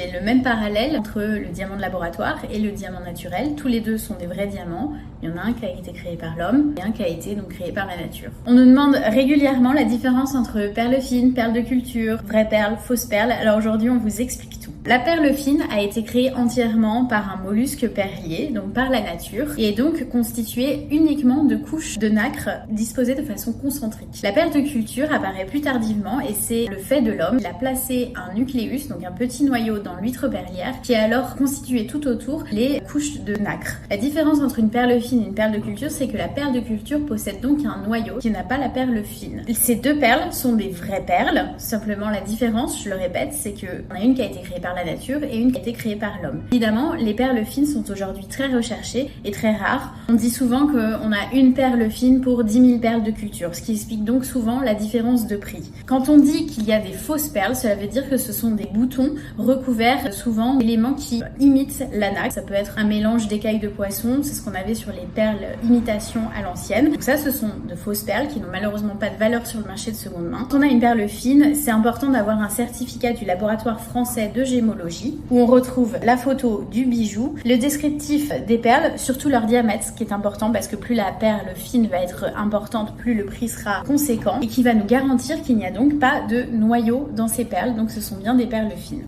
C'est le même parallèle entre le diamant de laboratoire et le diamant naturel. Tous les deux sont des vrais diamants. Il y en a un qui a été créé par l'homme et un qui a été donc créé par la nature. On nous demande régulièrement la différence entre perles fines, perles de culture, vraies perles, fausses perles. Alors aujourd'hui, on vous explique tout. La perle fine a été créée entièrement par un mollusque perlier, donc par la nature, et est donc constituée uniquement de couches de nacre disposées de façon concentrique. La perle de culture apparaît plus tardivement et c'est le fait de l'homme. Il a placé un nucléus, donc un petit noyau dans l'huître perlière, qui a alors constitué tout autour les couches de nacre. La différence entre une perle fine et une perle de culture, c'est que la perle de culture possède donc un noyau qui n'a pas la perle fine. Ces deux perles sont des vraies perles, simplement la différence, je le répète, c'est qu'on a une qui a été créée par la nature et une qui a été créée par l'homme. Évidemment, les perles fines sont aujourd'hui très recherchées et très rares. On dit souvent qu'on a une perle fine pour 10 000 perles de culture, ce qui explique donc souvent la différence de prix. Quand on dit qu'il y a des fausses perles, cela veut dire que ce sont des boutons recouverts souvent d'éléments qui imitent la nacre. Ça peut être un mélange d'écailles de poisson, c'est ce qu'on avait sur les perles imitation à l'ancienne. Donc ça, ce sont de fausses perles qui n'ont malheureusement pas de valeur sur le marché de seconde main. Quand on a une perle fine, c'est important d'avoir un certificat du laboratoire français de gémologie où on retrouve la photo du bijou, le descriptif des perles, surtout leur diamètre, ce qui est important parce que plus la perle fine va être importante, plus le prix sera conséquent et qui va nous garantir qu'il n'y a donc pas de noyau dans ces perles, donc ce sont bien des perles fines.